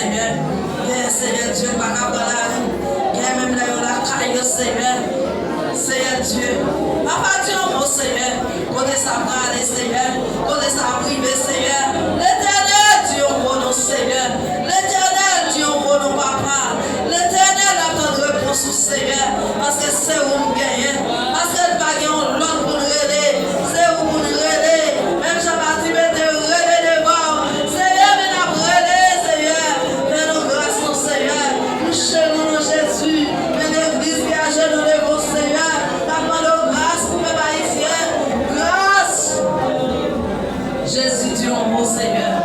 Seigneur. Seigneur Dieu, pas qu'à la même la caille, Seigneur. Seigneur Dieu. Papa Dieu, mon Seigneur. Côté ça va aller, Seigneur. Côté ça privé, Seigneur. L'éternel Dieu, mon nom, Seigneur. L'éternel Dieu, mon nom, papa. L'éternel attend réponse au Seigneur. Parce que c'est où nous gagnons. Parce que nous gagnons l'autre pour nous aider. C'est où pour nous aider. Même Jean-Baptiste était aider devant. Seigneur, mais nous avons aidé, Seigneur. Fais-nous grâce, mon Seigneur. Nous chéris Jésus. Mais l'église qui a genoux devant, Seigneur. Nous demandons grâce pour mes haïtiens. Grâce. Jésus, Dieu en mot, Seigneur.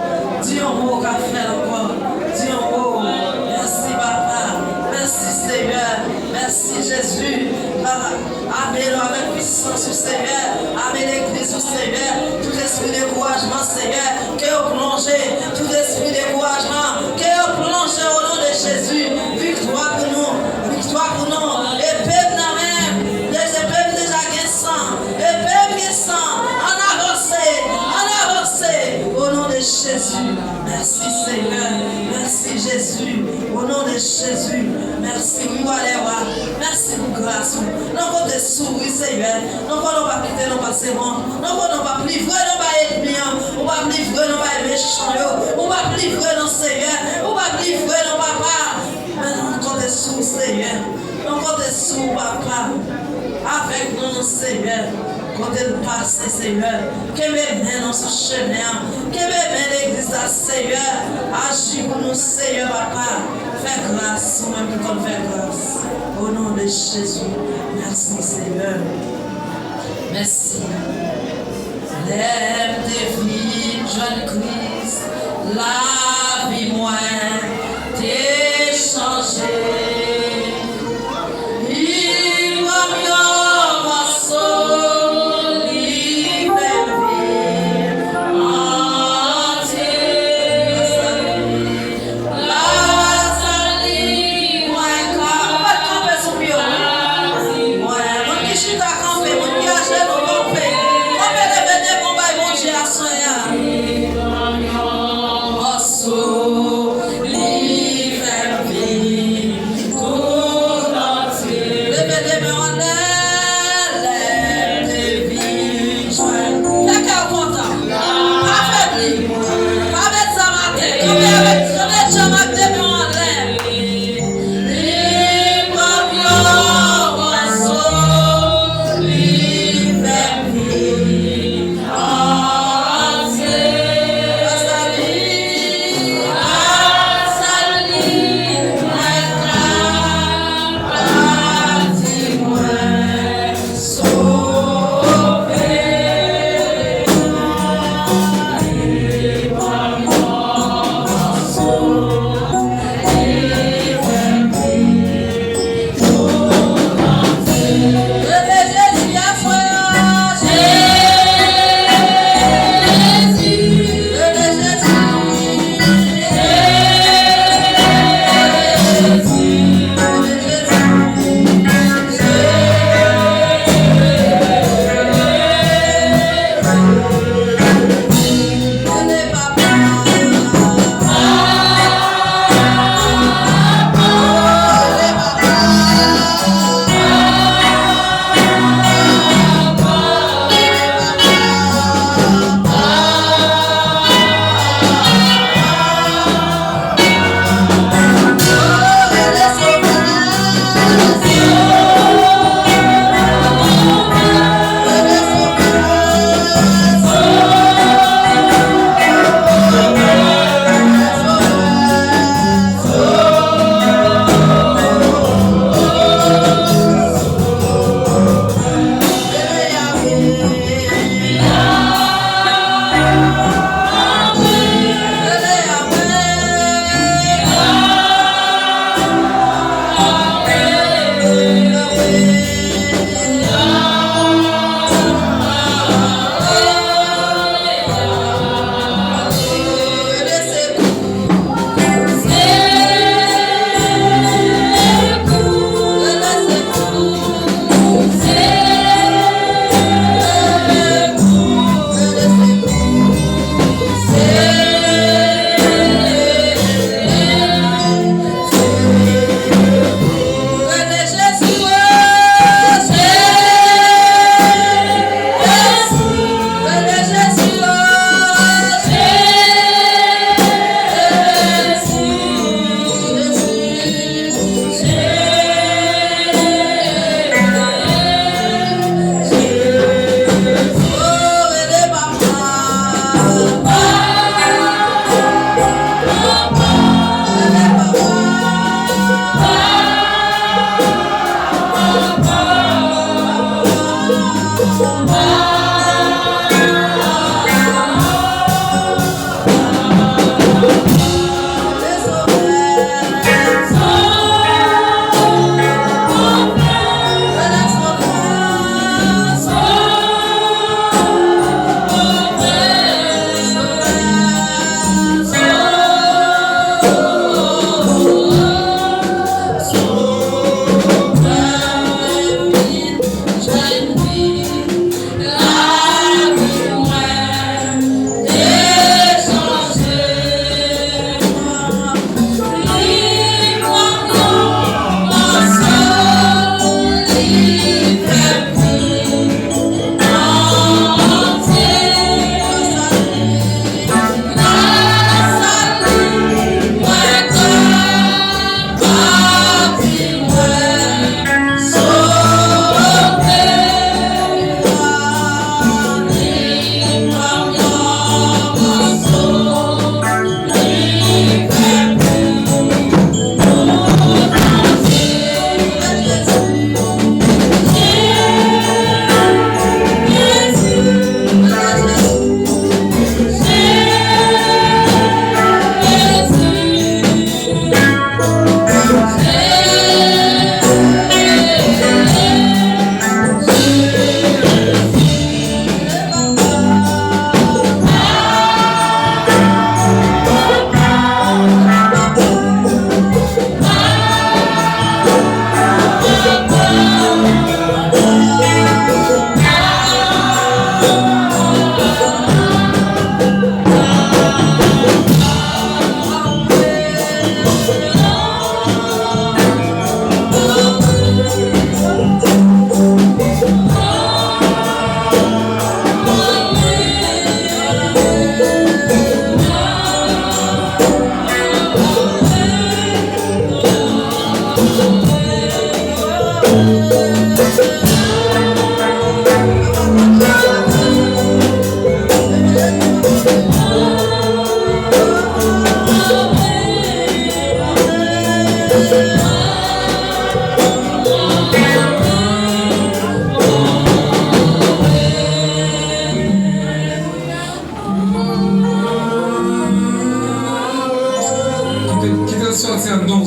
Dieu en mot qu'a fait encore. Dieu en mot. Merci, papa. Merci, Seigneur. Merci, Jésus. Amène-le avec puissance, Seigneur. Amène l'église, Seigneur. Tout esprit de découragement, Seigneur. Que vous plongez. Tout esprit de découragement. Que vous plongez au nom de Jésus. Victoire pour nous. Victoire pour nous. Et peuple même. Les peuples déjà guessant. Et peuple guessant. En avancé. Au nom de Jésus. Merci, Seigneur. Merci, Jésus. Au nom de Jésus. Merci, merci pour grâce. Nous avons des souris, Seigneur. Nous ne pouvons pas quitter nos passés. Nous ne pouvons pas livrer nos ennemis. Nous ne pouvons pas livrer nos méchants. Nous ne pouvons pas livrer nos Seigneur. Nous ne pouvons pas livrer nos papas. Mais nous avons des souris, Seigneur. Nous avons des souris, papa. Avec nous, Seigneur. Quand elle passe, Seigneur, que me mène dans ce chemin, que me mène l'église, Seigneur, agis pour nous, Seigneur, papa, fais grâce, nous-mêmes nous comme fais grâce, au nom de Jésus, merci, Seigneur, merci. Lève tes vies, jeune Christ, la vie moins, t'es changé.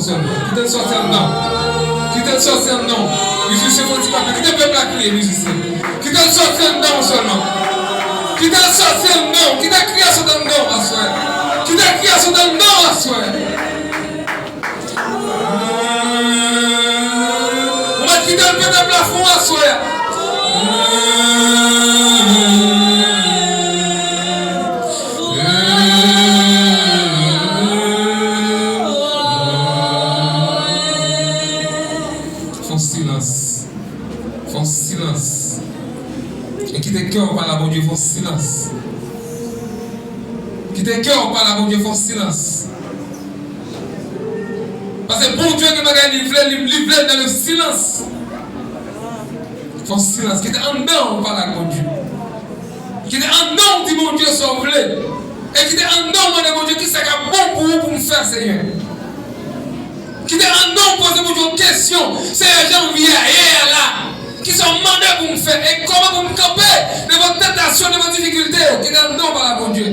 seulement. Qui te sortir en dedans. Qui te sortir en dedans. Musicien, faut dire pas. Qui te peut pas crier, musicien. Qui te sortir en dedans seulement. Qui te sortir en dedans. Qui te crié sur ton dedans, à soi. Qui te crié sur ton dedans, à soi. On va quitter le petit plafond, à soi. Font silence. Et qui te cœur par la bon Dieu, font silence. Qui te cœur par la bon Dieu, font silence. Parce que bon Dieu qui m'a livré dans le silence. Font silence. Qui te en dedans par la bon Dieu. Qui te en dedans, dit mon Dieu, sauve-le. Et qui te en dedans, mon Dieu, qui c'est bon pour vous, pour me faire, Seigneur. Qui te en dedans, poser mon Dieu une question. C'est les gens qui viennent là. Qui sont demandés pour me faire. Et comment vous me camper de vos tentations, de vos difficultés. Qui te en dedans par la bon Dieu.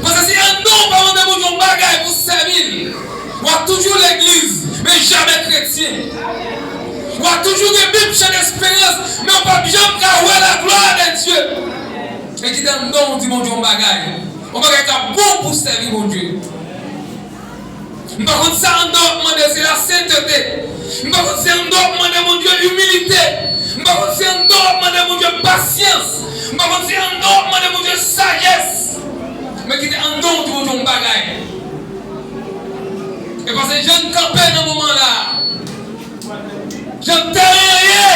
Parce que si un don par de mon Dieu, un bagage pour servir. On a toujours l'église, mais jamais chrétien. On a toujours des bibles chez l'espérance, mais on ne peut jamais voir la gloire de Dieu. Et qui donne don, on dit mon Dieu, on bagaille. On bagaille qui bon pour servir mon Dieu. Par contre, ça, on doit demander, c'est la sainteté. Par contre, c'est un doit demander, mon Dieu, humilité. Par contre, c'est un doit demander, mon Dieu, patience. Par contre, c'est un doit demander, mon Dieu, sagesse. Mais qui donne don, on dit mon Dieu, on bagaille. Et parce que je ne campais dans ce moment-là. Je ne t'ai rien.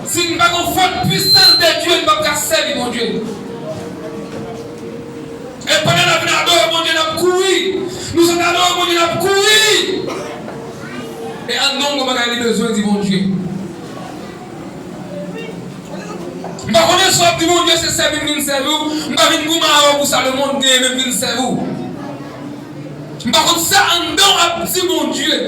Si nous n'avons pas une puissance de Dieu, nous ne pouvons pas servir mon Dieu. Et pendant que nous adorons mon Dieu, nous avons couru. Nous sommes adorés, mon Dieu, nous avons couru. Et en nom, nous avons besoin de mon Dieu. Je ne sais pas si mon Dieu c'est servir, je ne sais pas. Je ne sais pas si le monde gagne, je ne sais pas. Par contre, ça en dedans a dit mon Dieu.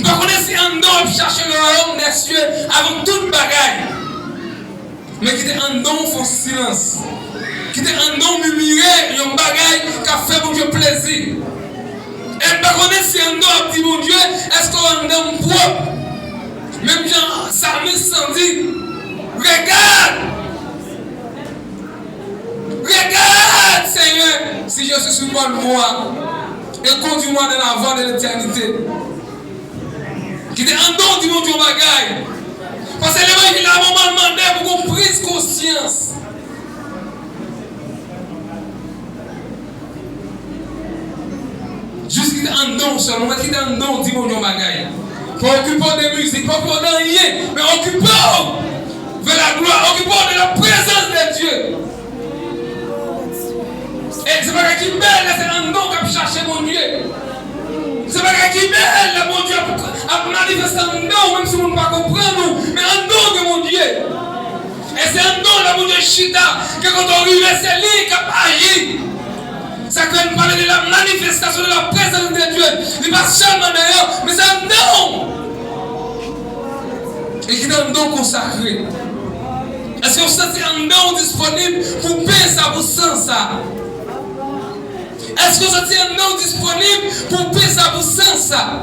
Par contre, si en dedans a cherché le royaume des cieux avec toute bagaille. Mais qui était en dedans font silence. Qui était en dedans murmurer un bagaille qui a fait mon Dieu plaisir. Et par contre, si en dedans a dit mon Dieu, est-ce qu'on a en dedans propre? Même Jean Psalmiste s'en dit. Regarde! Regarde, Seigneur, si je suis sur bonne voie et conduis-moi dans la voie de l'éternité. Qui est en don du monde du bagaille. Parce que l'évangile a un moment demandé pour qu'on prise conscience. Juste qu'il est en don seulement, qu'il est en don du monde du bagaille. Pour occuper de musique, pas pour rien, mais occupons vers la gloire, occupons de la présence de Dieu. Et c'est pas qui belle, c'est un don qui a cherché mon Dieu. C'est pas qui belle, mon Dieu a manifesté un don, même si on ne peut pas comprendre, mais un don de mon Dieu. Et c'est un don de mon Dieu Chita, que quand on arrive, c'est lui qui a agi. Ça quand on parle de la manifestation de la présence de Dieu. Il n'est pas seulement d'ailleurs, mais c'est un don. Et qui est un don consacré. Est-ce que vous sentez un don disponible pour payer ça, pour sans ça? Est-ce que vous sentez un don disponible pour payer ça, pour sans ça?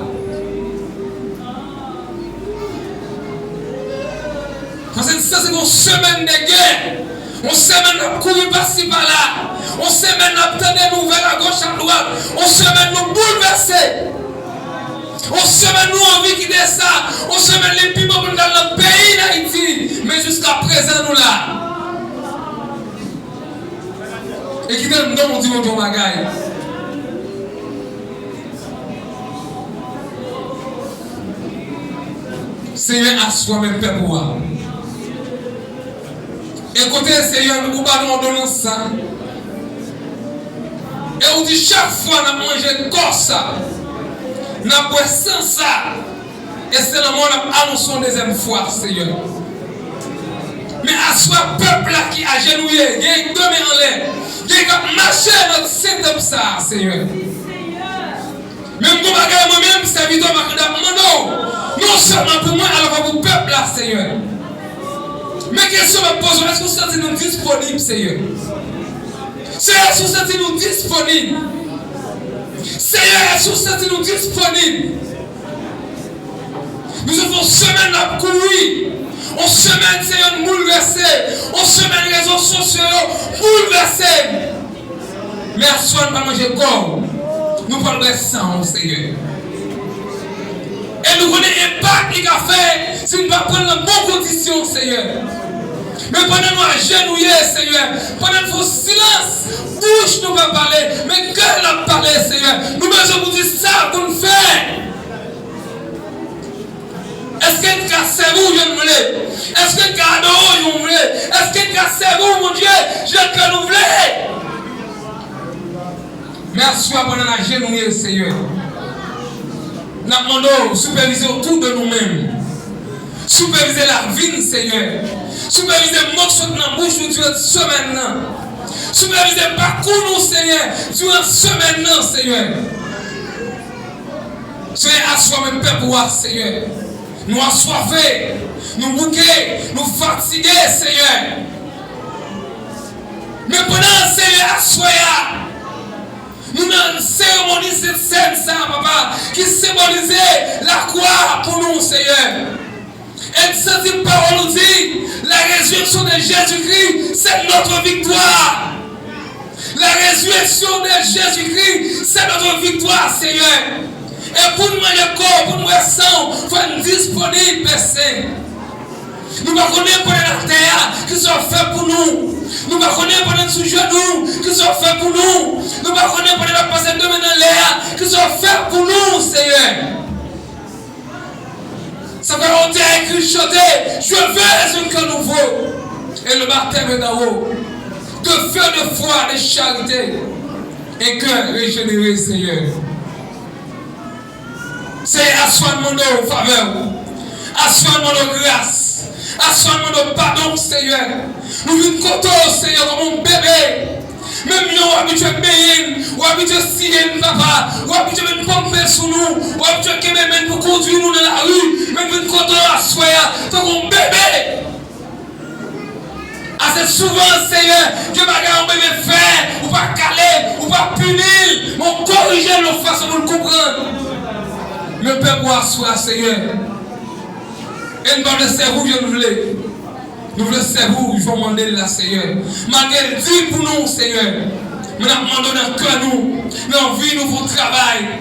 Parce que ça, c'est une semaine de guerre. On semaine de courir par-ci par-là. On semaine d'attendre des nouvelles à gauche à droite. On semaine de bouleverser. On semaine nous envie quitter ça. On semaine les piments dans le pays d'Haïti. Mais jusqu'à présent, nous là. Et qui donne nom, on dit mon Dieu Magaï. Seigneur, assois mes pères pour moi. Écoutez, Seigneur, nous parlons de ça. Et on dit chaque fois, nous mangeons comme ça. Nous boisons sans ça. Et c'est le moment où nous annonçons une deuxième fois, Seigneur. Mais assois peuple là qui a genouillé, qui a deux mains en l'air, qui a marché dans cette homme ça, Seigneur. Même pour moi-même, serviteur, non seulement pour moi, alors pour le peuple là, Seigneur. Mais question me pose, est-ce que vous sentez-nous disponibles, Seigneur? Seigneur, est-ce que vous sentez-nous disponibles? Seigneur, est-ce que vous sentez-nous disponibles? Nous avons semaine à courir. On semaine, Seigneur, nous bouleverser. On semaine, les réseaux sociaux bouleverser. Mais à soi, nous ne pas manger corps. Nous parlons de sang, Seigneur. Et nous connaissons l'impact qu'il a fait si nous ne pas prendre la bonne condition, Seigneur. Mais pendant nous agenouiller, Seigneur, pendant nous silence, bouche nous va parler, mais cœur n'a parlé, Seigneur. Nous besoin vous dire ça pour nous faire. Est-ce que tu as servi ou je ne voulais? Est-ce que tu as adoré ou je voulais? Est-ce que tu as servi ou mon Dieu, je ne nous voulais? Merci à pendant la genouiller, Seigneur. Nous demandons superviser autour de nous-mêmes. Superviser la vie, Seigneur. Superviser le morceau de la bouche durant cette semaine. Superviser le parcours, nous, Seigneur, durant cette semaine, Seigneur. Seigneur, assois même peuple, Seigneur. Nous assoiffés, nous bouqués, nous fatigués, Seigneur. Mais pendant, Seigneur, assoya. Nous avons cérémonie cette scène, ça, papa, qui symbolisait la croix pour nous, Seigneur. Et cette parole nous dit, la résurrection de Jésus-Christ, c'est notre victoire. La résurrection de Jésus-Christ, c'est notre victoire, Seigneur. Et pour nous manger corps, pour nous sang, il faut être disponible, Père. Nous ne connaissons pas la terre qui sont faits pour nous. Nous ne connaissons pas les sous-genoux qui sont faits pour nous. Nous ne connaissons pas les passés de dans l'air qui sont faits pour nous, Seigneur. Ça va on a écrit chanter, je veux un cœur nouveau. Et le baptême d'en haut. De feu, de foi, de charité. Et cœur régénéré, Seigneur. C'est assoiement de faveur. Assoiement de grâce. Assoiement de pardon, Seigneur. Nous venons côté, Seigneur, comme un bébé. Même nous, habitués à payer, ou habitués à scier, papa, ou habitués à pomper sur nous, ou habitués à même pour conduire nous dans la rue, même nous côté à soya, comme un bébé. Assez souvent, Seigneur, que bagarre un bébé fait, ou pas caler, ou pas punir, on corrige nos façons pour le comprendre. Le peuple doit asseoir, Seigneur. Et nous ne servons pas, nous voulons. Nous voulons servir, je vais demander là, Seigneur. Malgré dit pour nous, Seigneur. Nous demandons dans le cœur, nous, dans la vie, nous, pour travail.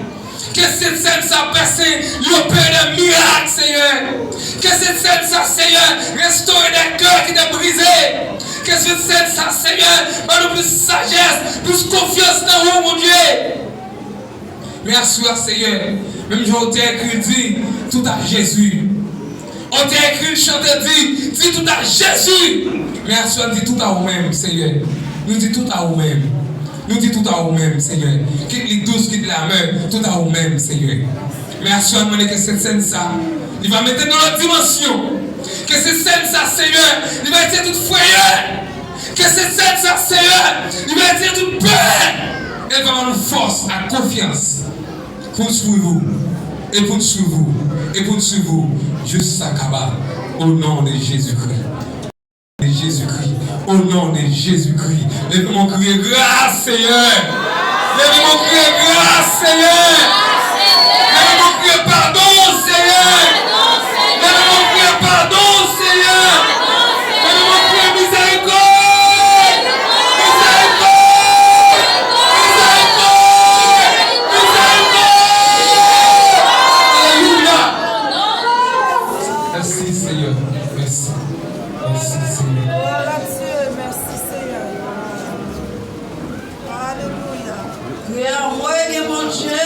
Que cette scène, ça passe, l'opère de miracle, Seigneur. Que cette scène, ça, Seigneur, restaurer des cœurs qui étaient brisés. Que cette scène, ça, Seigneur, nous plus sagesse, plus confiance dans vous, mon Dieu. Merci, Seigneur. Même je t'ai écrit, dit, tout à Jésus. On t'a écrit, chanté, dit tout à Jésus. Merci, on dit tout à vous-même, Seigneur. Nous dit tout à vous-même. Nous dit tout à vous-même, Seigneur. Quitte les douces, quitte la main, tout à vous-même, Seigneur. Merci, on demande que cette scène, ça, il va mettre dans notre dimension. Que cette scène, ça, Seigneur, il va être toute frayeur. Que cette scène, ça, Seigneur, il va être toute peur. Elle va avoir une force, la confiance pour suivre vous. Et pour suivre vous. Et pour suivre vous. Juste ça, Kaba. Au nom de Jésus-Christ. De Jésus-Christ. Au nom de Jésus-Christ. Lève-moi crier grâce, Seigneur. Lève-moi crier grâce, Seigneur. Lève-moi crier pardon, Seigneur. Lève-moi crier pardon, Seigneur. Lève-moi crier miséricorde. Merci Seigneur, merci. Merci Seigneur. Gloire à Dieu, merci Seigneur. Alléluia. Prière, moi, mon Dieu.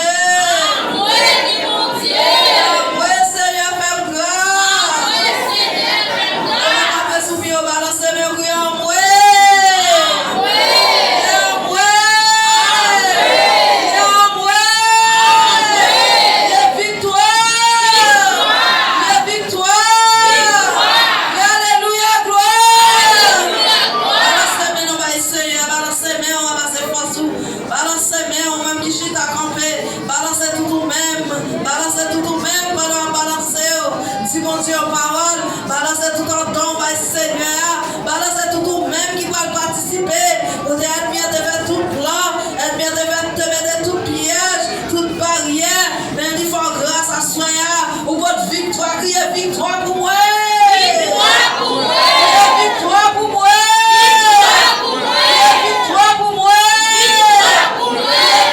répondu aux paroles. Balancez tout en don, va Seigneur. Balancez tout même qui va participer. Vous êtes bien de faire tout plan. Êtes bien de mettre tout piège, toute barrière. Mais il faut grâce à soi. Ou votre victoire, criez victoire pour moi. Victoire pour moi. Victoire pour moi. Victoire pour moi.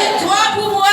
Victoire pour moi.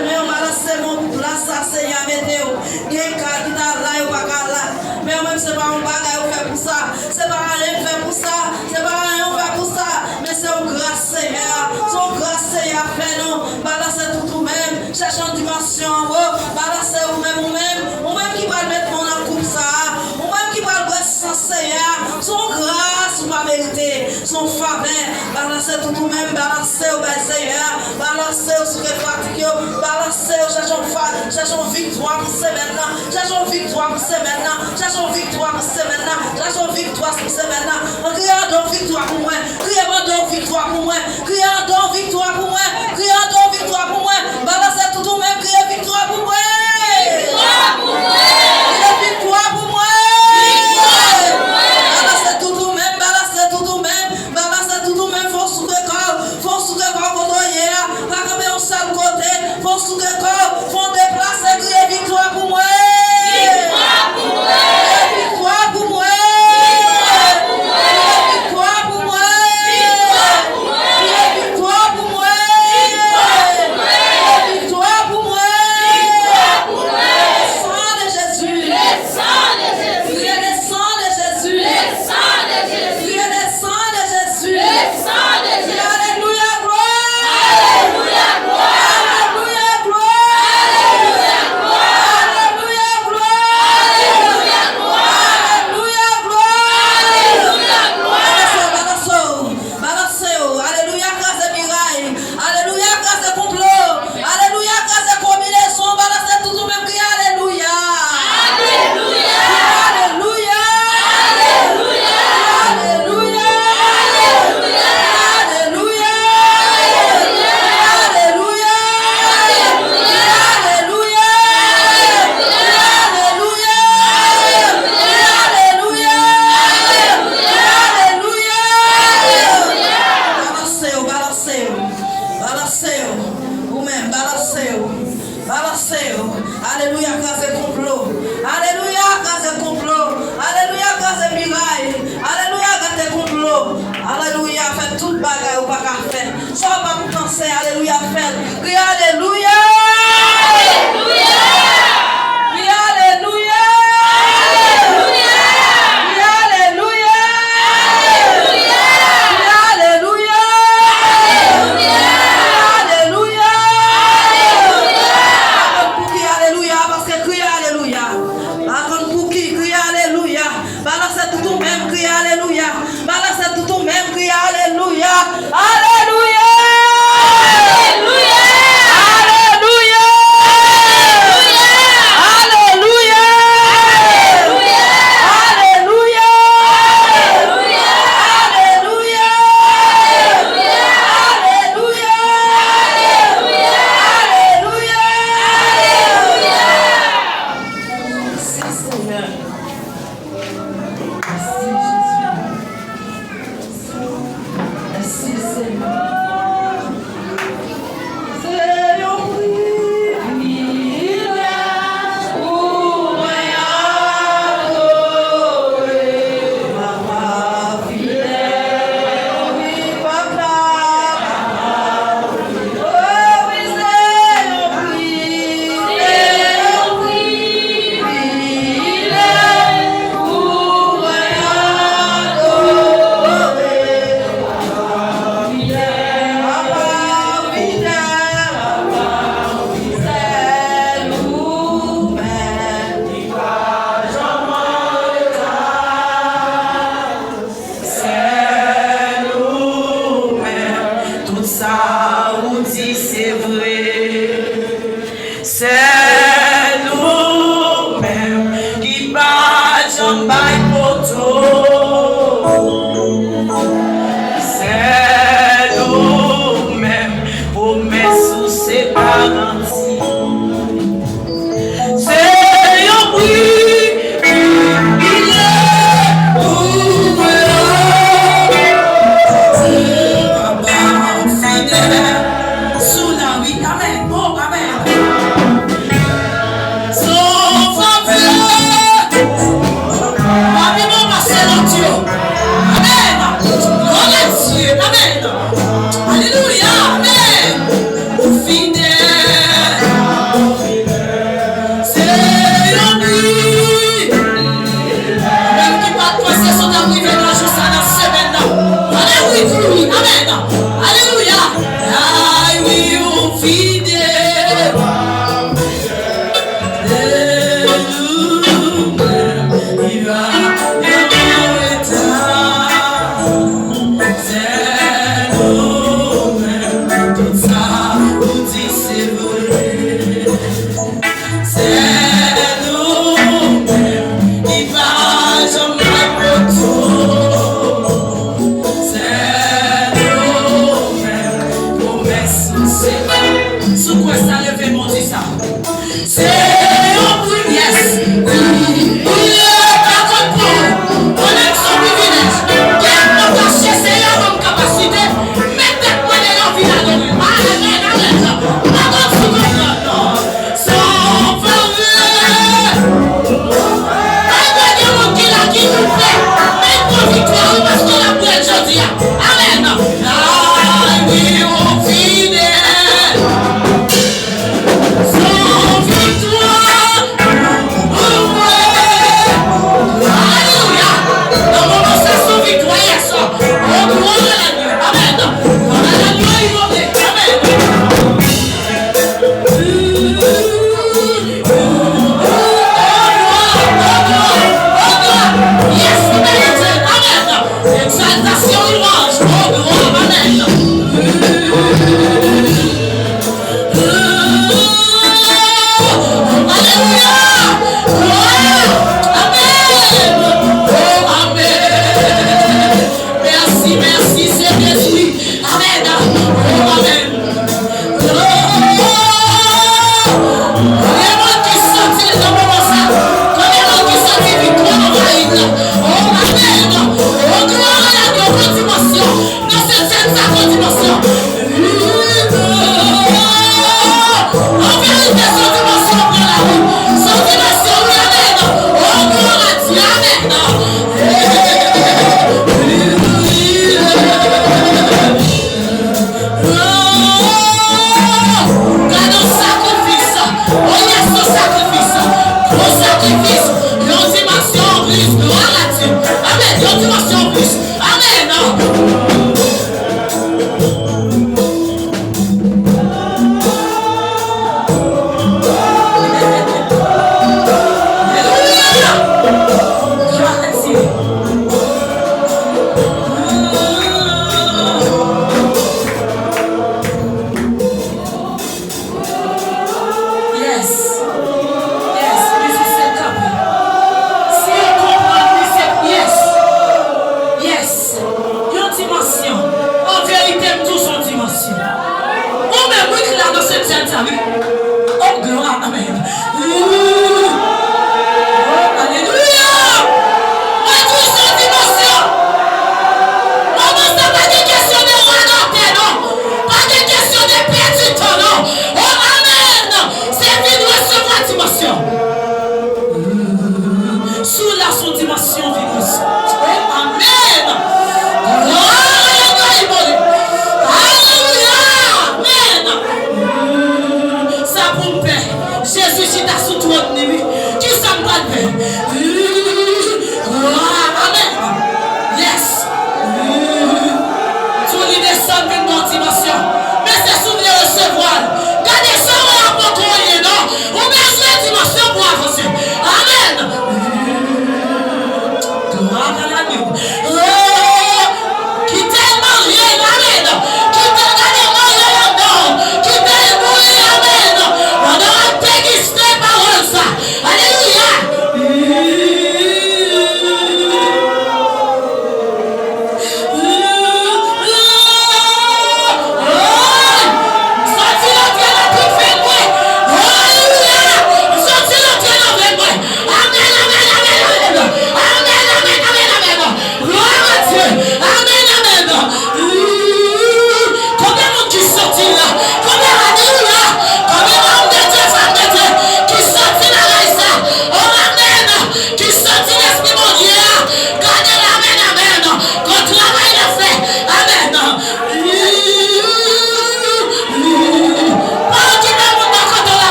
Balancez mon place à Seigneur, mettez-vous. Il y a un cas qui t'a là, il n'y a pas qu'à là. Mais même c'est pas un bagage fait pour ça. C'est pas rien fait pour ça. C'est pas rien fait pour ça. Mais c'est une grâce Seigneur. Son grâce Seigneur fait nous. Balancez tout vous-même. Cherchez une dimension en haut. Balancez vous-même, vous-même qui va mettre mon en coupe ça. Vous-même qui va le sans Seigneur. Son grâce, vous va mériter. Son faveur. Balancez tout vous-même. Balancez au Seigneur. Balancez au sur les fatigues. Balancez au cherchons victoire pour ce maintenant. Cherchons victoire pour ce maintenant. Cherchons victoire pour ce maintenant. Cherchons victoire pour ce maintenant. Crions donc victoire pour moi. Crions donc victoire pour moi. Crions donc victoire pour moi. Crions donc victoire pour moi. Balancez tout vous-même. Criez victoire pour moi. Victoire pour moi. Criez victoire pour moi. Balancez tout vous-même. Balancez tout vous-même. Balancez tout vous-même. Faut sous le corps. Faut sous le corps contre hier. Pas comme un seul côté. Faut sous le corps. Faut déplacer. Criez victoire pour moi. Victoire pour moi. Victoire pour moi. Victoire pour moi. Victoire pour moi. Victoire pour moi. Victoire pour moi. Le sang de Jésus. Le sang de Jésus. Le sang de Jésus. Le sang de Jésus. Le sang de Jésus. Le sang de Jésus. Alléluia, gloire. Alléluia, gloire. Alléluia, gloire. Alléluia, gloire. Alléluia, gloire. Alléluia, gloire. Alléluia, gloire. Balancez. Alléluia, grâce et miraille. Alléluia, grâce et complot. Alléluia, grâce et combinaison. Balancez tout le même cri. Alléluia. Alléluia. Alléluia. Alléluia. Alléluia. Alléluia. Alléluia. Balancez. Vous-même, balancez. Alléluia, grâce et complot. Alléluia, grâce et complot. Alléluia, grâce et miraille. Alléluia, grâce et complot. Alléluia, faites toute bagarre ou pas qu'à faire. Soit pas pour penser, alléluia, faites. Crie alléluia. Alléluia. Crie alléluia. Alléluia. Crie alléluia. Alléluia. Crie alléluia. Alléluia. Pour qui alléluia, parce que crie alléluia. Pour qui crie alléluia. Balancez tout le même, crie alléluia. Balancez tout le même, crie alléluia. Alléluia. Alléluia.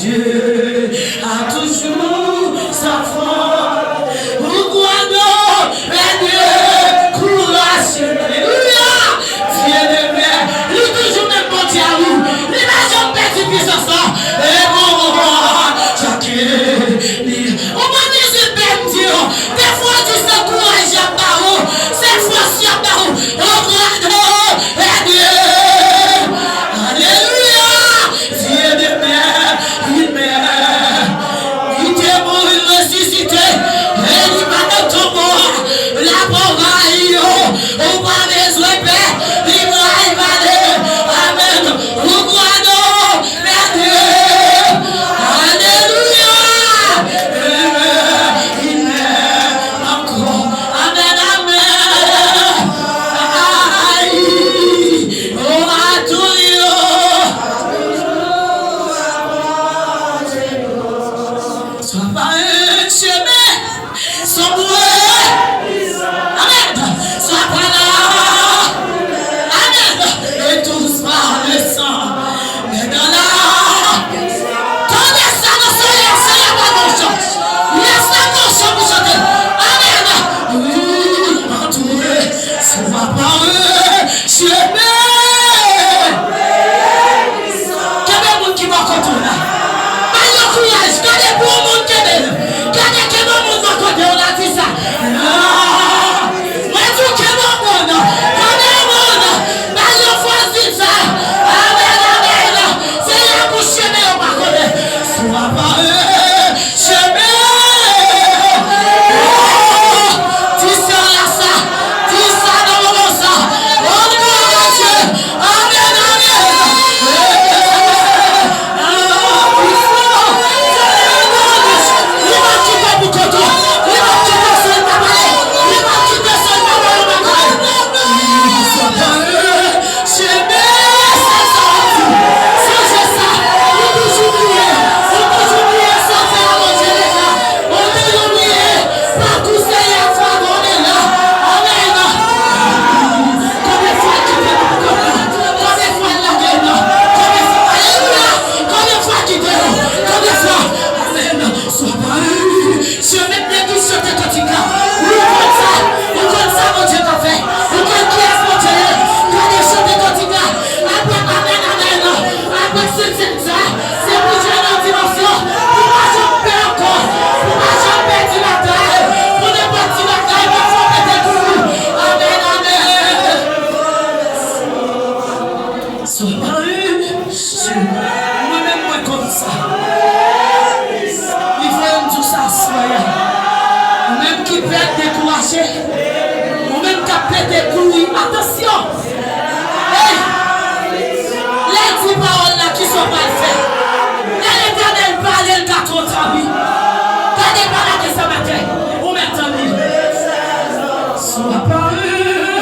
Dieu a toujours sa foi. Pourquoi non? Dieu courage. Alléluia. Dieu de mer. Il est toujours même bon Dieu à vous. L'image en paix du puissance. Et bon, chacun. On m'a dit je t'aime Dieu. Des fois tu sais courage à Barreau. Cette fois-ci à Barreau. Pourquoi non? Dieu. Alléluia. Dieu de mer. Il t'est mort, il ressuscité. Et il va dans ton mort. La pauvre on va les repères. Il va aller. Amen. Au croix non. Dieu. Alléluia. Il m'aime encore. Amen. Amen. Aïe. Oh, à tout. Sois pas un chemin, sois boué. Amen. Sois pas là. Amen. Et tous par le sang. Mais dans la. Tendez ça dans son lien, c'est la bonne chance. Laisse la bonne chance pour chanter. Amen. Oui, entouré. Sois pas un chemin. Quel est le monde qui va contourner là? Courage, gardez pour le monde qui est gardez que le monde va côté, on a dit ça. Moi, tout que le monde, gardez le monde, pas de fois dit ça. Amen, amen. C'est là pour chemin, on va connaître. Sois pas chemin. Dis ça là, ça. Dis ça dans le moment, ça. Oh, Dieu. Amen, amen. Attention! Hey! Les 10 paroles là qui sont mal faites. L'Éternel parle, elle garde trop travail. Gardez pas là de ce matin. Ou maintenant, sois pas eux.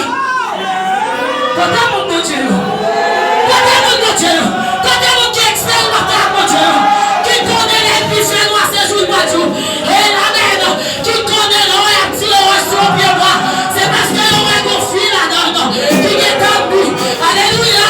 Côté mon Dieu. Côté mon Dieu. Côté mon Dieu expérimenté mon Dieu. Qui connaît les biches noirs ces jours de Dieu. Et la mère qui connaît l'oreille à tirer au sur pied droit. C'est parce que l'oreille gonfle là-dedans. Qui est en nous. Alléluia.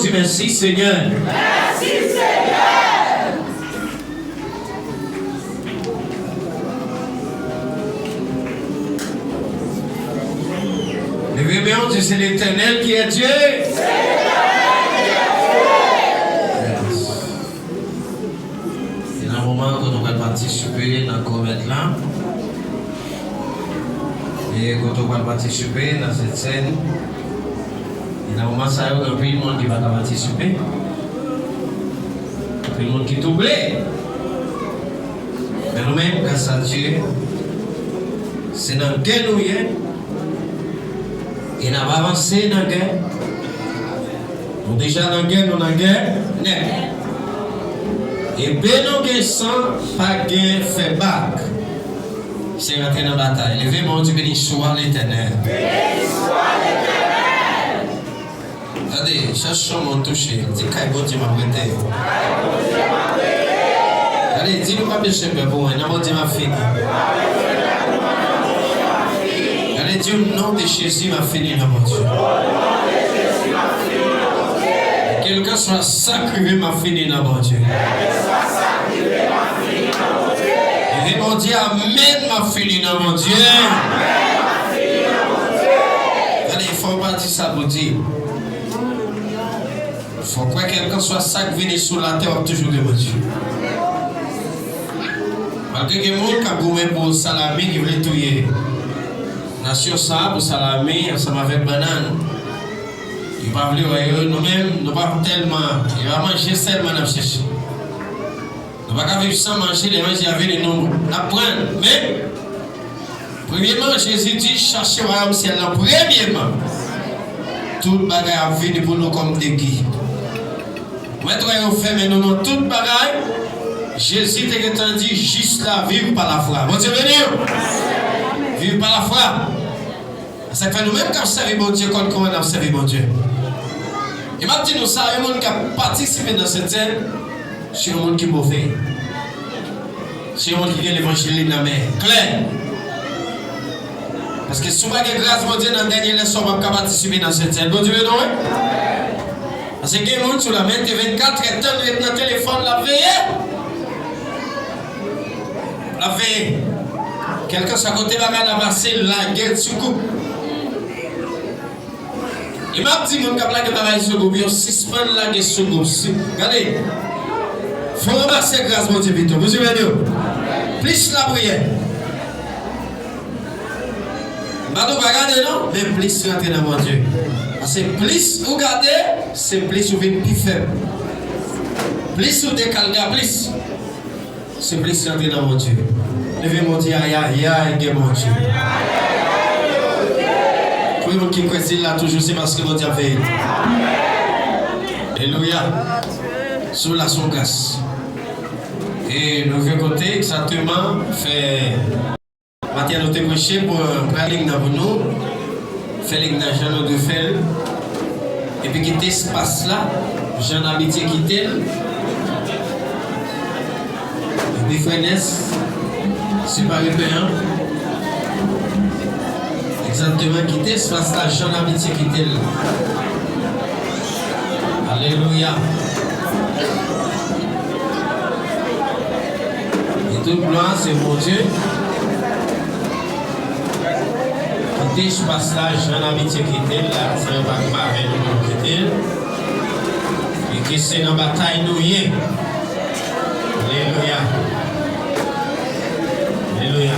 Merci Seigneur. Merci Seigneur. Levez-moi, Dieu, c'est l'Éternel qui est Dieu. C'est l'Éternel qui est Dieu. C'est un moment que nous allons participer dans le comète là. Et quand on va participer dans cette scène, il y a un moment, ça y a un peu de monde qui va participer. Tout le monde qui est doublé. Mais nous-mêmes, grâce à Dieu, c'est dans la guerre nous y est. Et nous avons avancé dans la guerre. Nous déjà dans la guerre, nous dans la guerre. Net. Et bien nous avons sans pas gain fait bac. C'est rentré dans la bataille. Levez mon Dieu, béni soit l'Éternel. Regardez, cherchons mon toucher. Dis que bon Dieu m'a prêté. Allez, dis-nous pas péché pour moi. Non, bon Dieu m'a fini. Allez, dis le nom de Jésus m'a fini, non, mon Dieu. Quelqu'un soit sacré m'a fini, non, mon Dieu. Et mon Dieu, Amen m'a fini, non, mon Dieu. Allez, il ne faut pas dire ça pour dire. Il faut que quelqu'un soit sacré sur la terre, toujours de mon Dieu. Malgré que les gens qui ont gommé pour salami qui veulent tuer. Nation ça pour salami ensemble avec banane. Il va vouloir nous-mêmes, nous pas tellement, il va manger seulement dans chercher. Nous ne pouvons pas vivre sans manger, les manger avec nous apprendre. Mais, premièrement, Jésus dit chercher le royaume ciel. Premièrement, tout le bagage a venu pour nous comme des guides. Maintenant, on fait maintenant tout le bagage. Jésus t'a dit juste là, vivre par la foi. Bon Dieu béni. Vivre par la foi. Ça fait nous-mêmes quand on serve bon Dieu, comment on a servi bon Dieu. Et m'a dit nous ça, il y a des gens qui ont participé dans cette scène, c'est un monde qui est mauvais. C'est un monde qui a l'évangile dans la main. Clair. Parce que si on n'a pas de grâce, bon Dieu, dans la dernière leçon, on ne peut pas participer dans cette scène. Bon Dieu, non? Parce que il y a des gens sur la main, tu 24 et dans le téléphone, la veille. La veille. Quelqu'un s'est à côté, va ramasser la guerre sur coupe. Il m'a dit que la guerre sur coupe, il suspend la guerre sur coupe. Regardez. Il faut ramasser grâce, mon Dieu, vite. Vous avez dit, plus la prière. Pas nous regarder, non? Mais plus rentrer dans mon Dieu. Parce que plus vous regardez, c'est plus vous venez plus faible. Plus vous décalez, plus. C'est plus rentrer dans mon Dieu. Levez mon Dieu, aïe, aïe, aïe, mon Dieu. Pour les gens qui croient là, toujours, c'est parce que mon Dieu a fait. Alléluia. Sous la son grâce. Et nous venons côté exactement fait. Maintenant, nous avons prêché pour aller dans nous, faire les gens de faire. Et puis quitter ce espace-là, Jean Amitié quitter. Et puis Frénès, c'est pas repérant. Exactement, quitter ce espace-là, Jean Amitié quitter. Alléluia. Et toute gloire, c'est mon Dieu. Je passe là, j'en amitié qui était là, c'est un bagma avec nous qui était. Et qui c'est dans la bataille nous y est. Alléluia. Alléluia.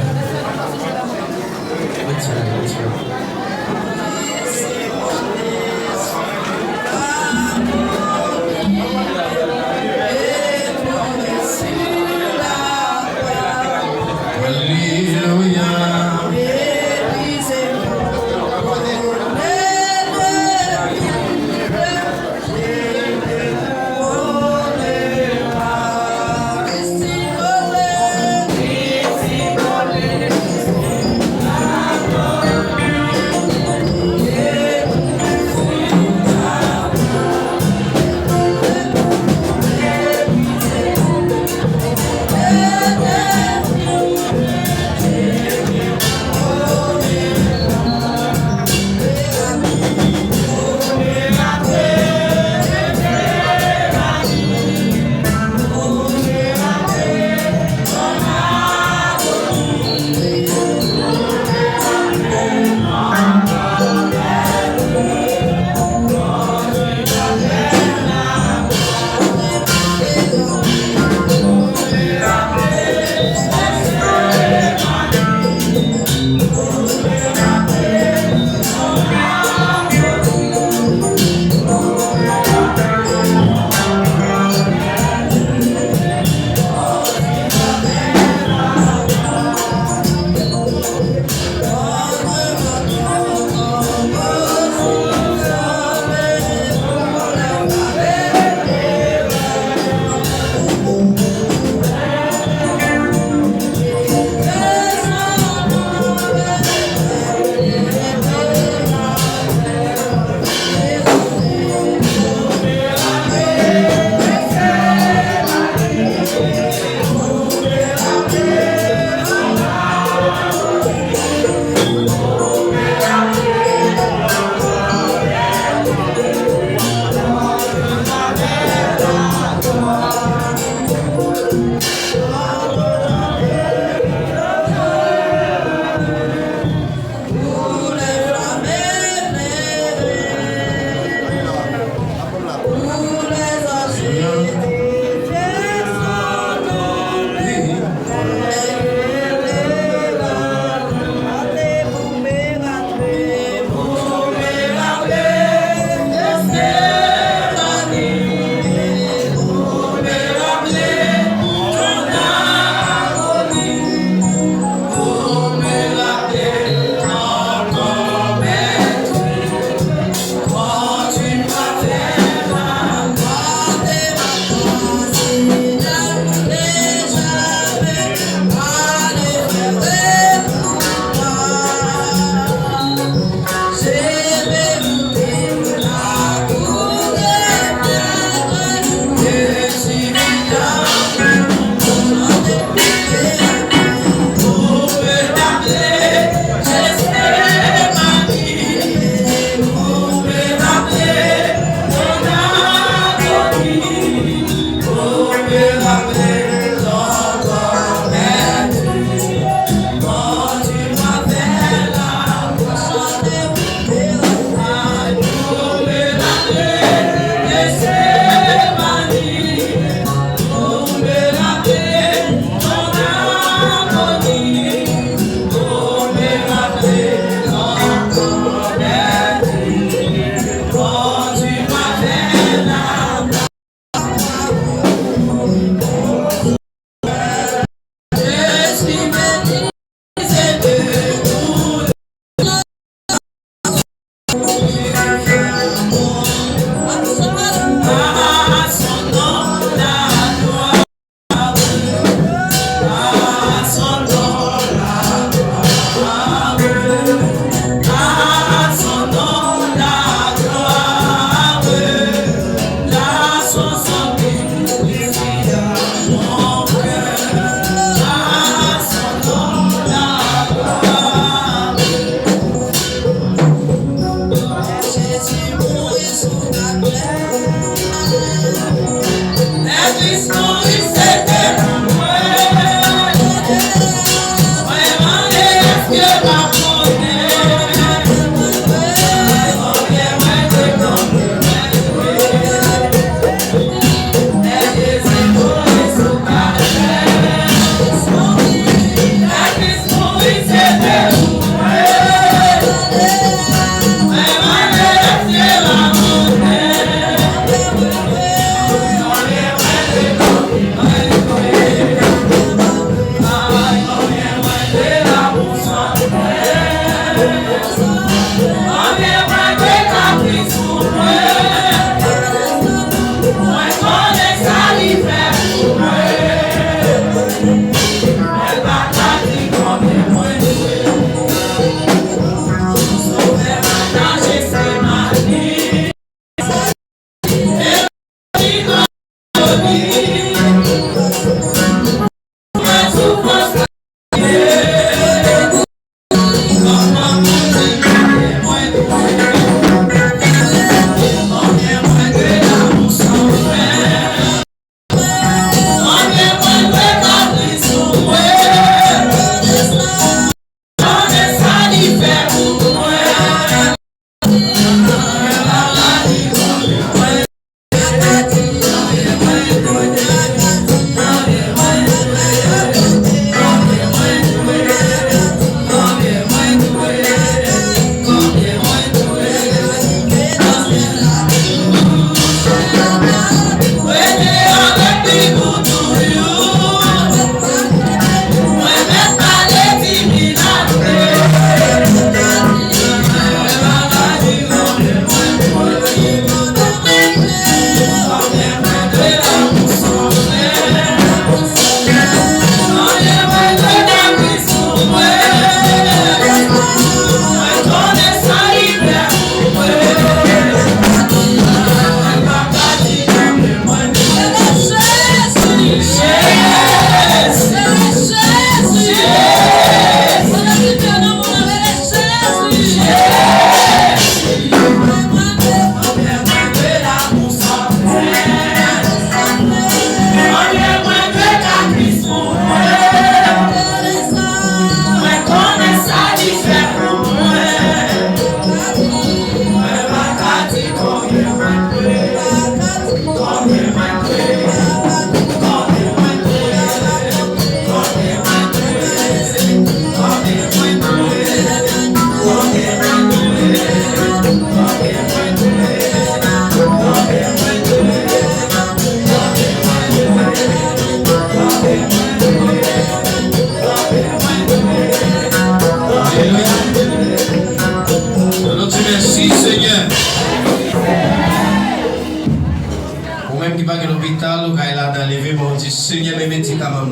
dit Seigneur, mes médicaments.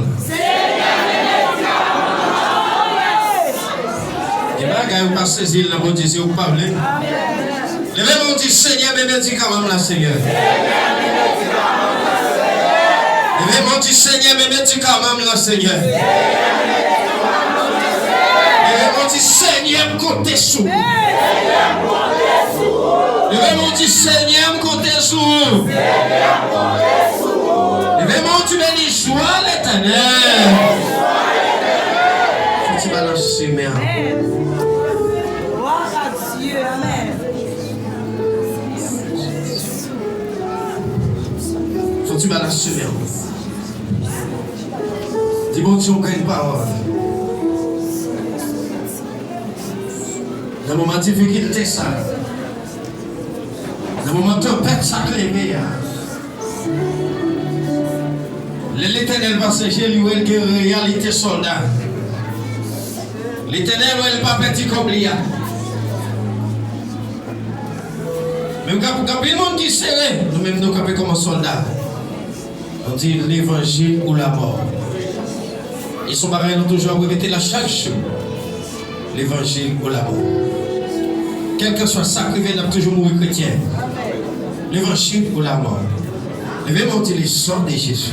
Et bien, quand vous passez saisir le bon Dieu, vous parlez. Levez-moi, dit Seigneur, mes médicaments, là, Seigneur. Levez-moi, dit Seigneur, mes médicaments, là, Seigneur. Levez-moi, dit Seigneur, me comptez sous. Levez-moi, dit Seigneur, me comptez sous. Levez-moi, tu bénis, sois l'éternel. Tu balances, merde. Gloire à Dieu, amen. Faut que tu balances sur merde. Dis bon Dieu, on gagne parole. Dans le moment de difficulté, ça. Dans le moment de tempête, ça clémé. L'Éternel va se gérer, où il y a une réalité soldat. L'Éternel, où il n'est pas petit comme l'IA. Mais quand le monde dit serré, nous-mêmes nous campons comme un soldat. On dit l'évangile ou la mort. Ils sont pareils, nous toujours répéter la chaque jour. L'évangile ou la mort. Quel que soit ça qui vient, nous toujours mourir chrétien. L'évangile ou la mort. Levez-moi le sang de Jésus.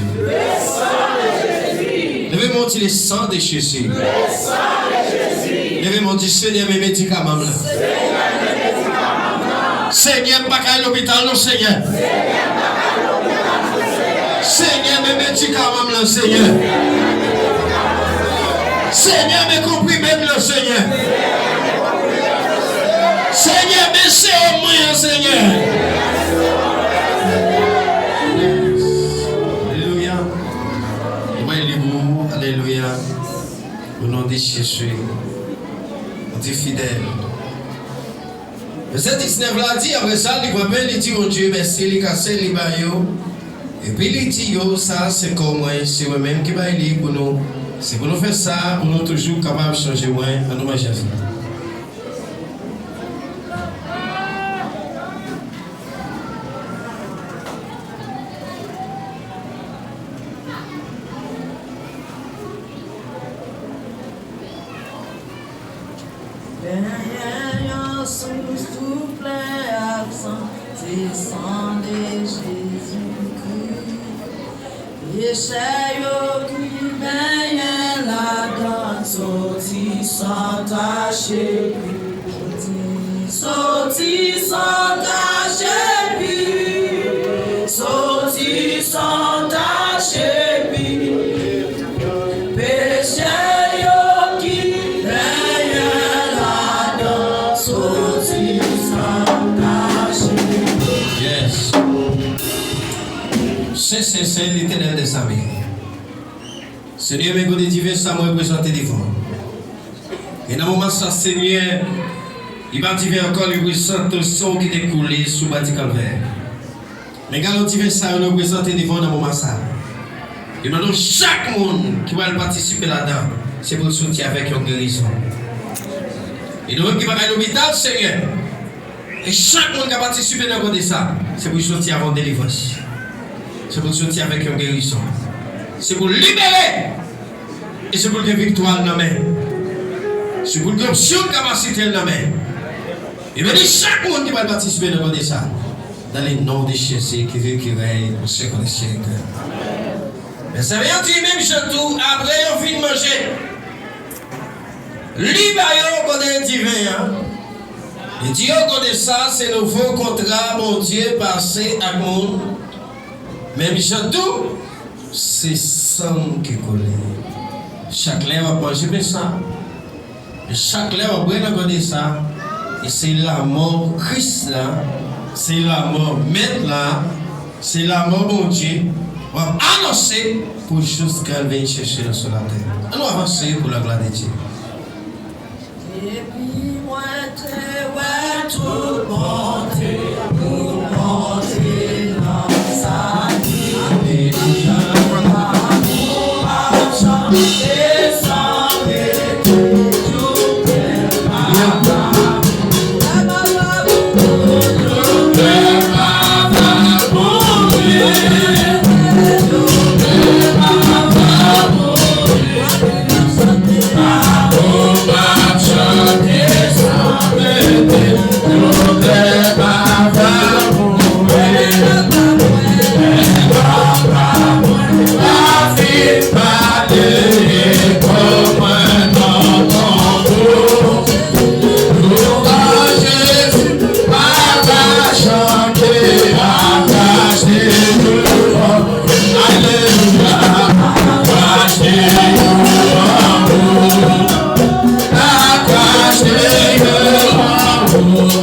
Levez-moi le sang de Jésus. Levez-moi le Seigneur, mes médicaments. Seigneur, pas qu'à l'hôpital, non, Seigneur. Seigneur, mes médicaments, Seigneur. Seigneur, mes comprimés, Seigneur. Seigneur, mes sérum, Seigneur. Alléluia. Alléluia. Au nom de Jésus. On dit fidèle. Verset 19 là dit, après ça, il va bien, il dit, mon Dieu, merci, il casse les baillots. Et puis il dit, yo, ça, c'est comme moi, c'est moi-même qui va aller pour nous. C'est pour nous faire ça, pour nous toujours capables de changer moins à nos magasins. C'est l'Éternel des armées. Seigneur, mes godés divins, ça m'a représenté devant. Et dans le moment ça, Seigneur, il va dire encore le présente le sang qui est coulé sous bâti calvaire. Mais quand le divin, ça nous représenté devant dans le moment ça. Et maintenant, chaque monde qui va participer là-dedans, c'est pour le soutien avec une guérison. Et nous qui va à l'hôpital, Seigneur, et chaque monde qui a participé dans le ça, c'est pour le soutien avant délivrance. C'est pour sortir avec une guérison. C'est pour libérer. Et c'est pour que victoire dans la main. C'est pour que option de capacité dans la main. Et bien, chaque monde qui va participer dans ça, dans les noms de Jésus qui veut qu'il règne au siècle des siècles. Mais ça vient dire même surtout, après on finit de manger. Libérer au côté divin. Et Dieu connaît ça, c'est le nouveau contrat, mon Dieu, passé à monde. Même surtout, c'est sang qui coule. Chaque lèvre va manger ça. Et chaque lèvre va prendre ça. Et c'est la mort Christ là. C'est la mort maître là. C'est la mort mon Dieu. On va annoncer pour jusqu'à venir chercher sur la terre. On va avancer pour la gloire de Dieu. Et puis moi, tout monter pour monter dans sa. Yeah. Yeah.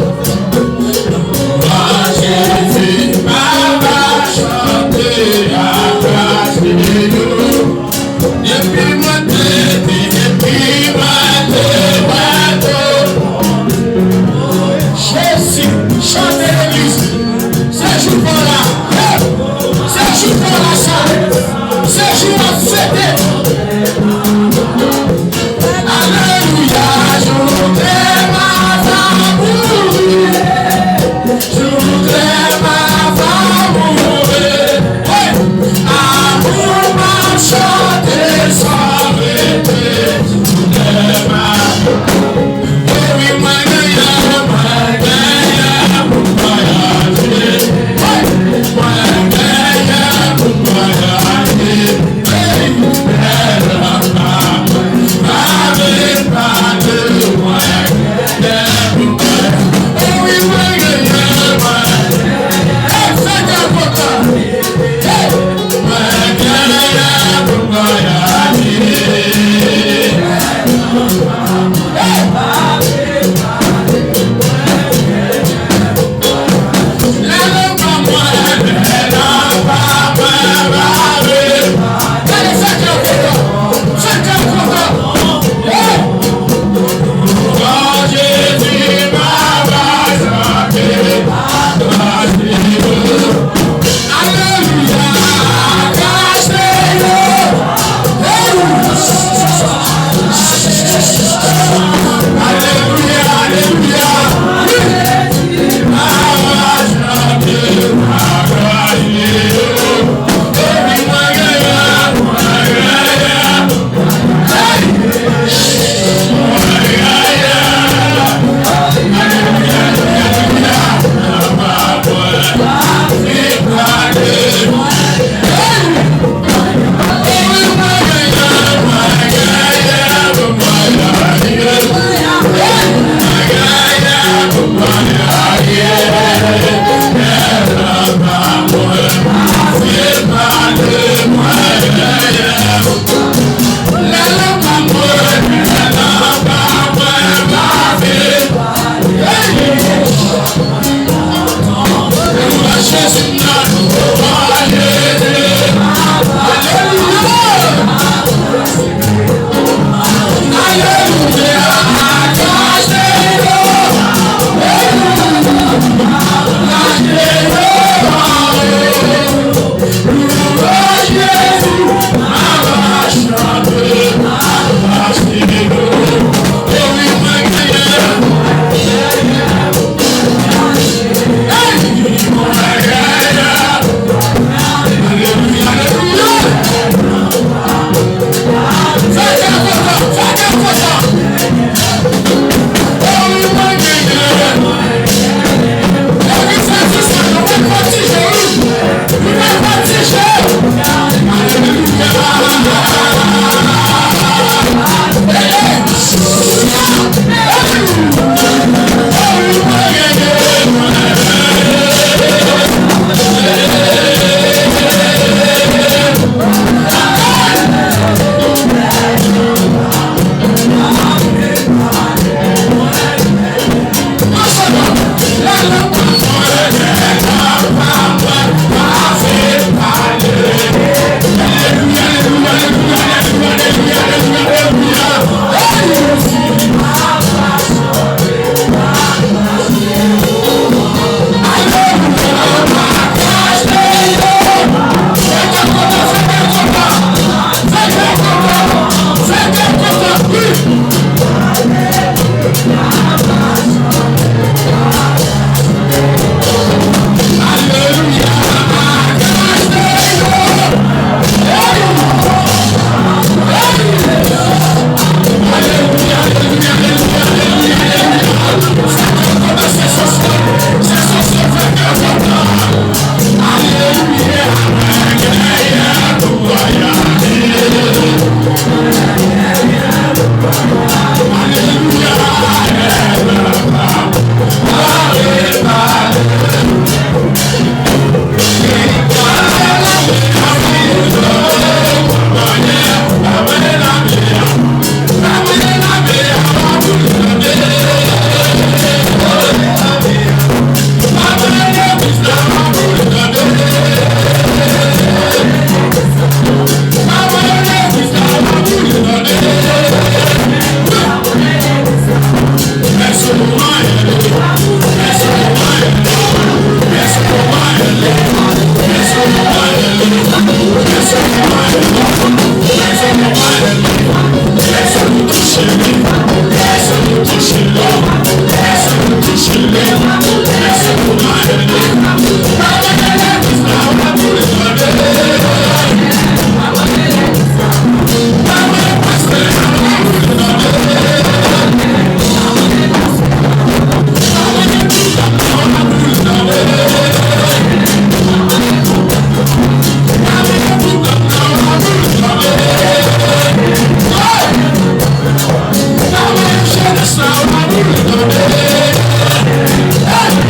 Hey!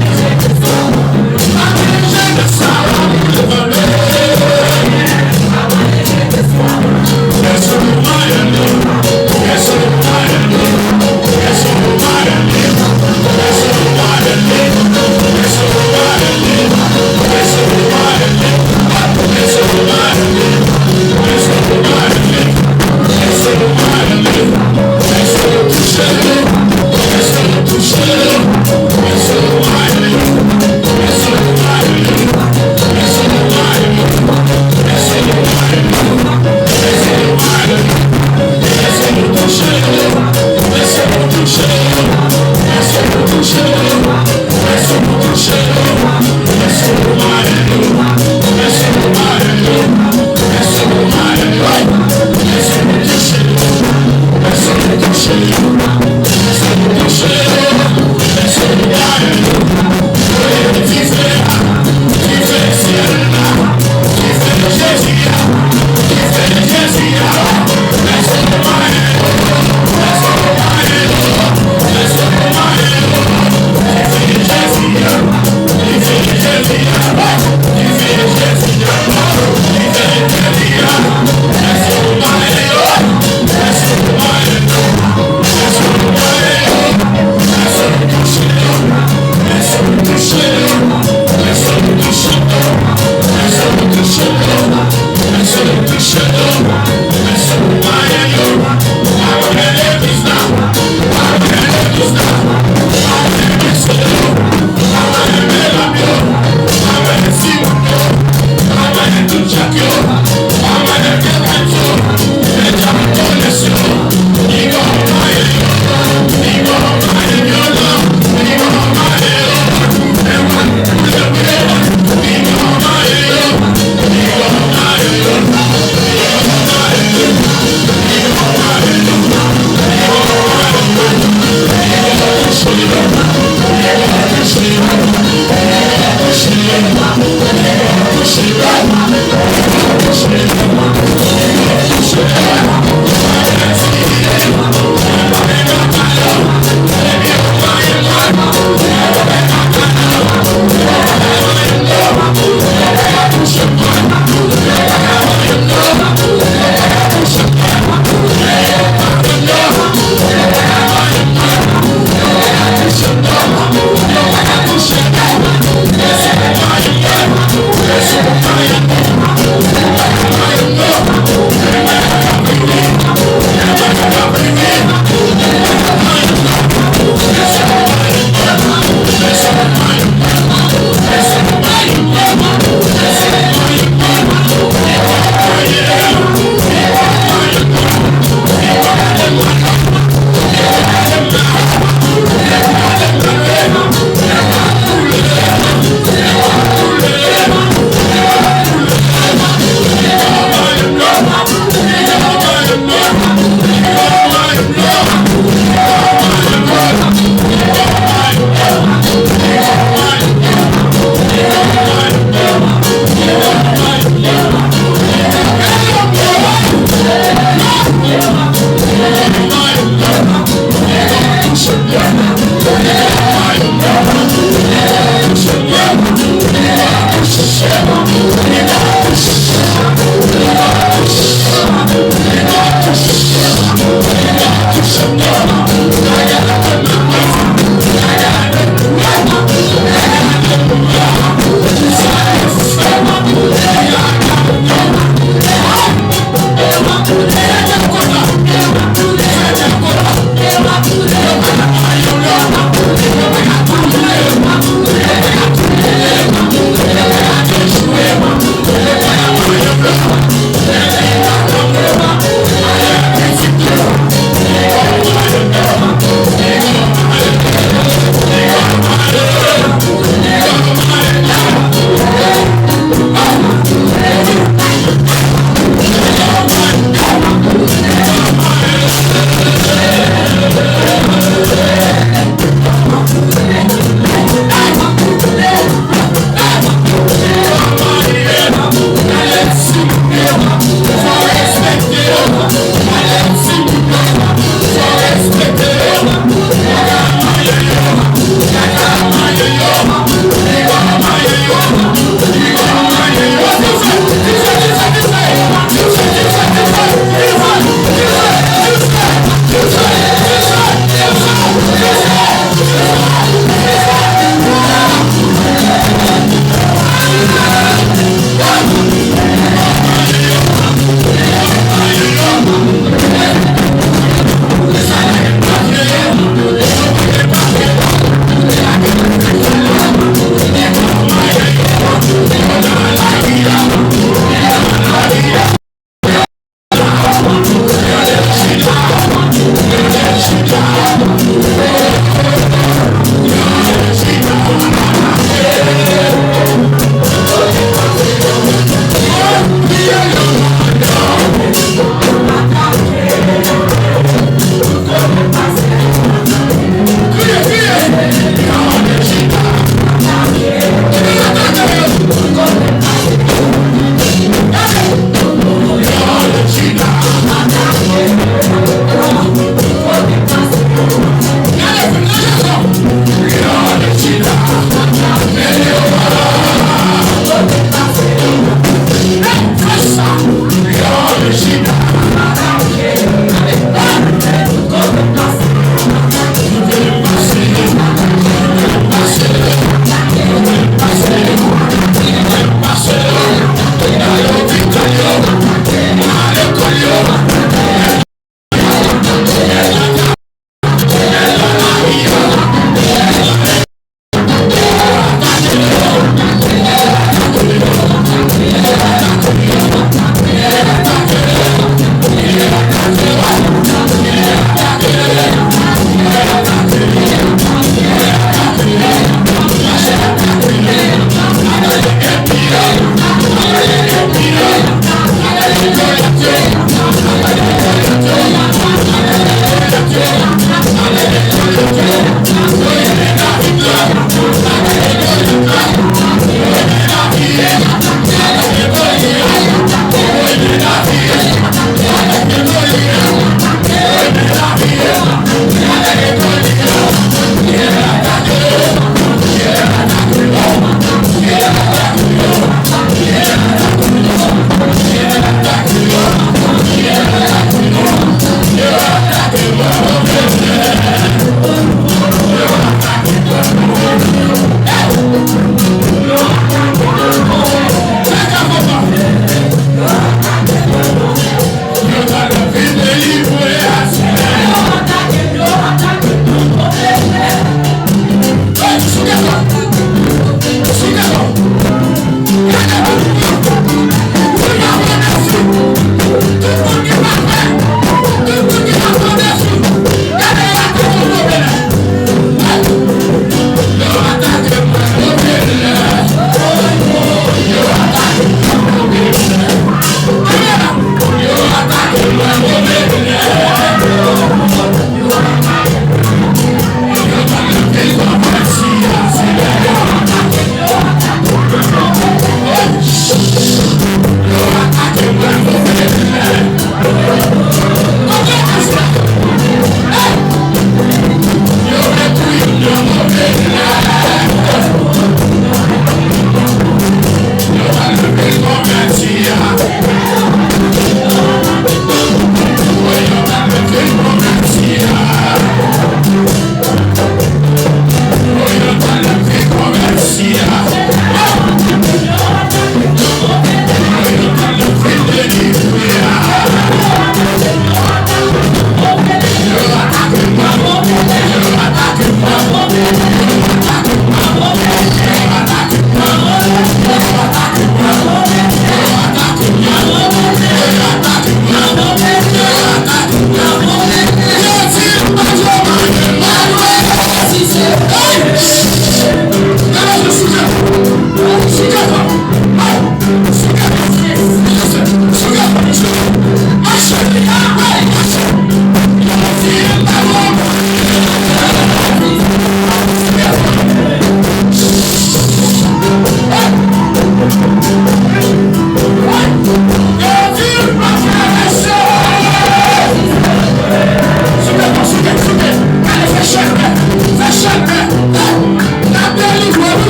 Thank you.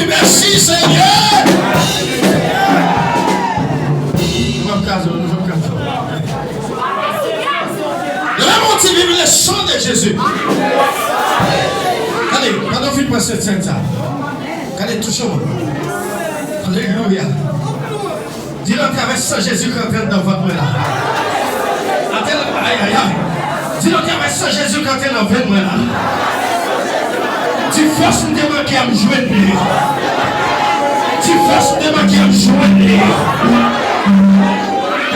Merci Seigneur. Nous vivre le sang de Jésus. Allez, quand on finit par cette scène, allez, touchez-moi. Alléluia. Dis-le qu'avec ça, Jésus qui entre dans votre main là. Aïe, aïe, aïe. Dis-le qu'avec ça, Jésus qui entre dans votre main là. Tu forces de moi qui a me joué de lui. Tu forces de moi qui a me joué de lui.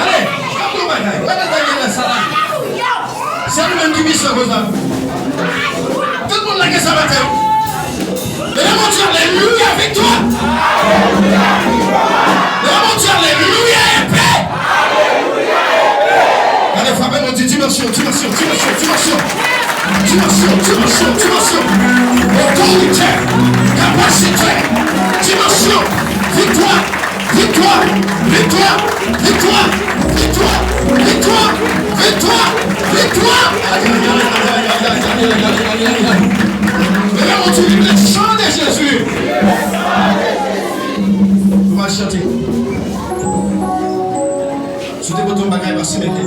Allez, comme bagaille. Quand on a la salade. C'est nous-mêmes qui vivons ce repas. Tout le monde l'a qu'à ça matin. Mais mon Dieu, alléluia, victoire. Mais mon Dieu, alléluia, épée. Allez, frappez mon Dieu, dimension. Autorité, capacité, dimension, victoire. Mais mon Dieu, le chant de Jésus. On va chanter. Soutenez votre bagaille par Simété.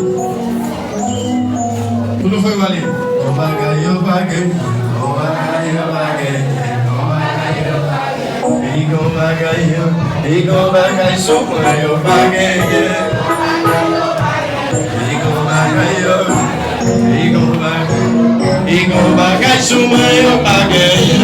Pour nous faire aller. Oh bagaille. Ego bagaille, sopa yo bagaille. Ego bagaille, sopa yo bagaille.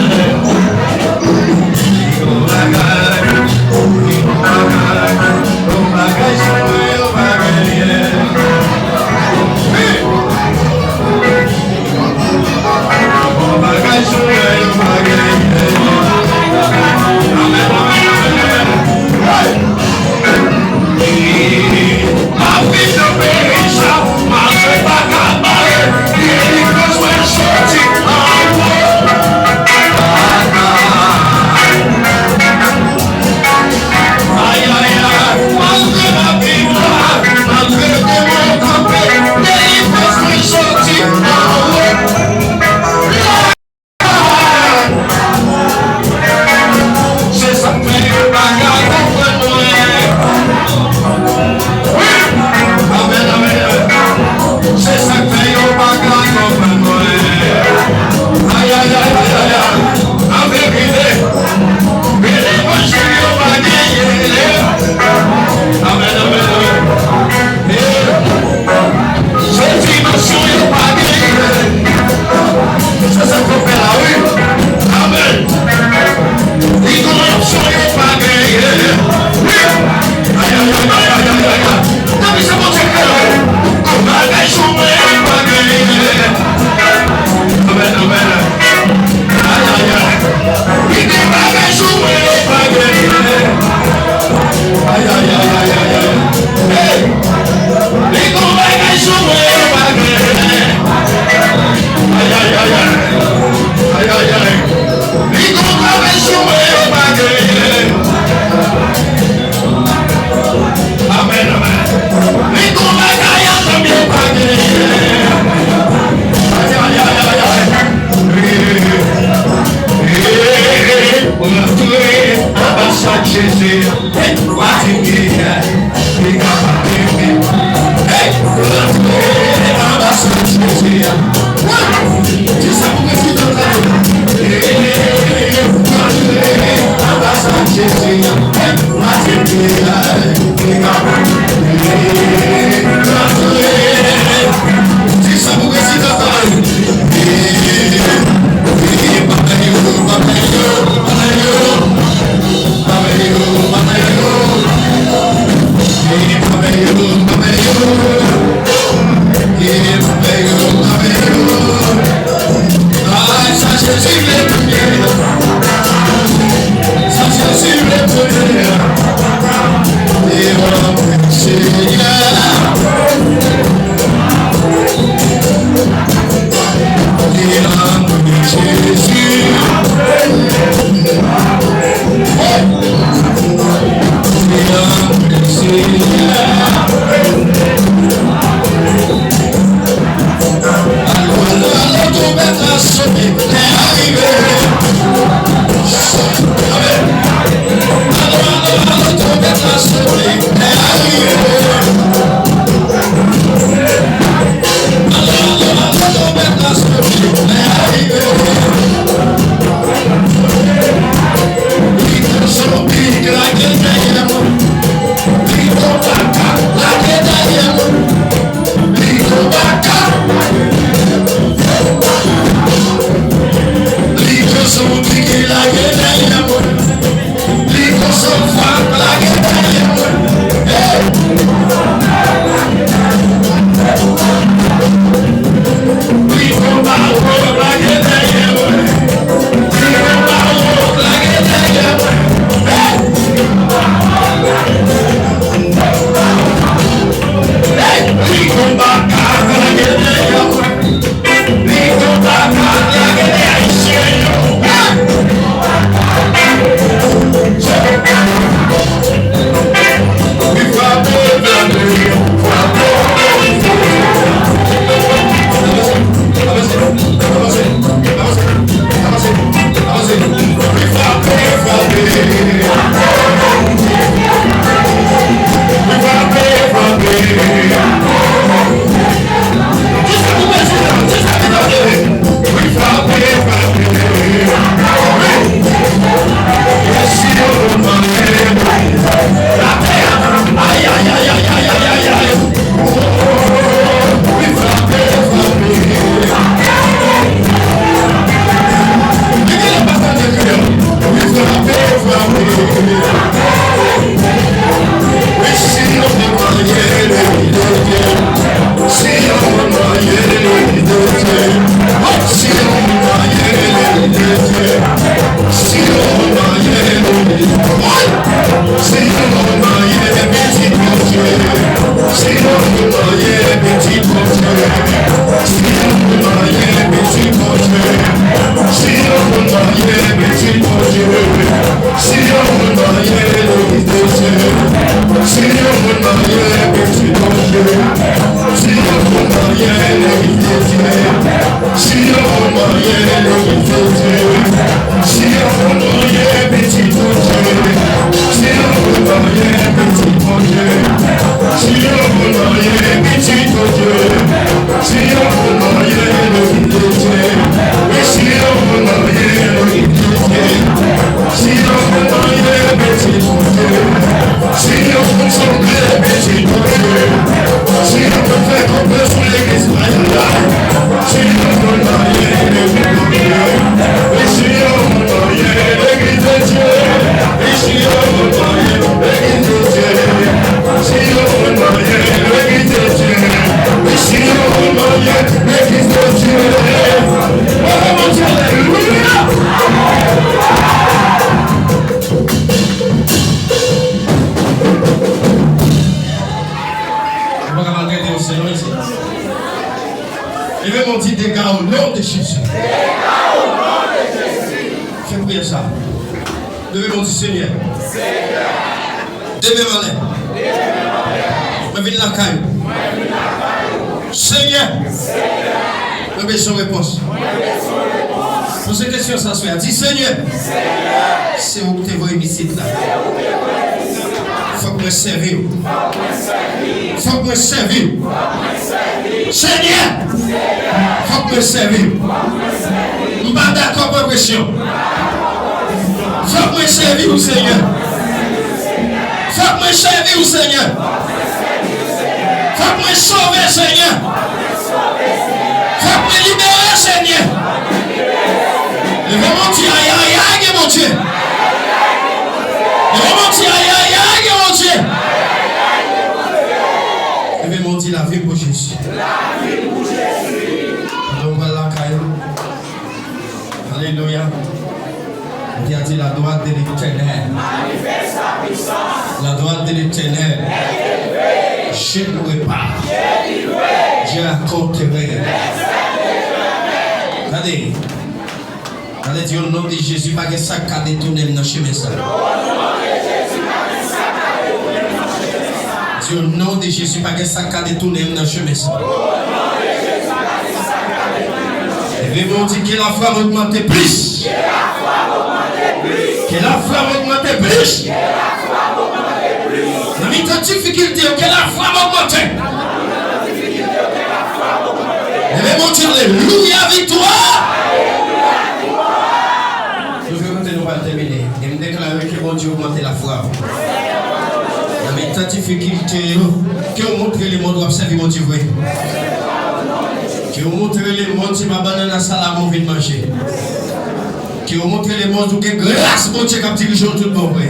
qui ont montré les mondes que grâce mon Dieu qui a dirigé tout le monde.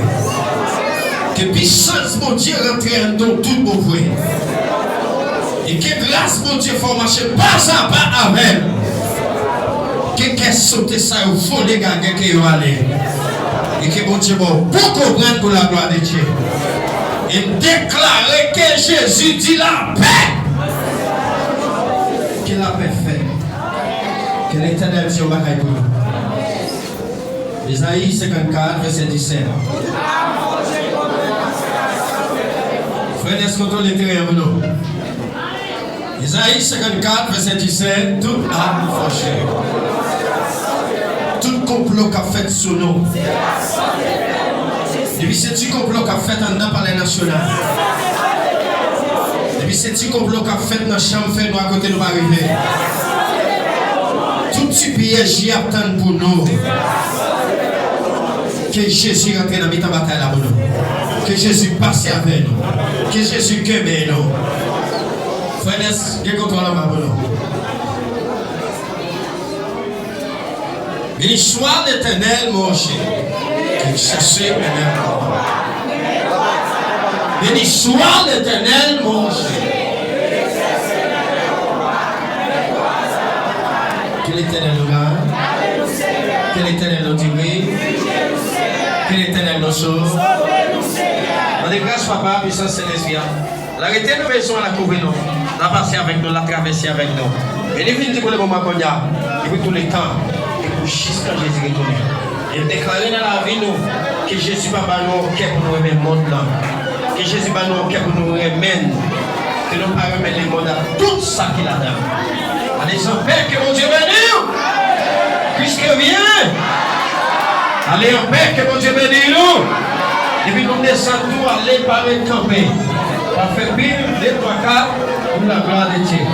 Que puissance mon Dieu rentre en tout le monde. Et que grâce mon Dieu faut marcher pas à pas avec. Que qu'est sauter ça au fond des gars qui ont allé. Et que mon Dieu va beaucoup comprendre pour la gloire de Dieu. Et déclarer que Jésus dit la paix. Que la paix fait. Que l'Éternel Dieu va pour nous. Isaïe 54, verset 17. Frère, est-ce qu'on doit l'intérieur de nous? Isaïe 54, verset 17. Toute âme fauchée. Tout complot qu'a fait sur nous. Et puis c'est du complot qu'a fait en dedans par les nationales. Et puis c'est du complot qu'a fait dans la chambre fait nous à côté de nous arriver. Tout petit piège y attend pour nous. Que Jésus rentre dans la bataille là pour nous. Que Jésus passe avec nous. Que Jésus guérit nous. Frères, que contrôle là pour nous. Béni soit l'Éternel, mon cher. Que cherchez maintenant. Béni soit l'Éternel, mon cher. Que l'Éternel nous garde. Que l'Éternel nous dirige. Que l'Éternel nous sauve. Rendez grâce, Papa, puissance célestiale. L'arrêtez nous besoin à la couvrir nous. La passer avec nous, la traverser avec nous. Et les vignes pour le moment qu'on y a. Et pour tous les temps. Et pour jusqu'à Jésus retourner. Et déclarer dans la vie nous que Jésus va nous au cœur pour nous aimer le monde là. Que Jésus va nous au cœur pour nous aimer. Que nous pas remettre le monde à tout ça qu'il a donné. Allez, en paix, que mon Dieu bénisse. Puisque vient. Allez en paix, que mon Dieu bénisse nous. Et puis nous descendons tout, aller par le camper. On fait pile, 2, 3, 4, pour la gloire de Dieu.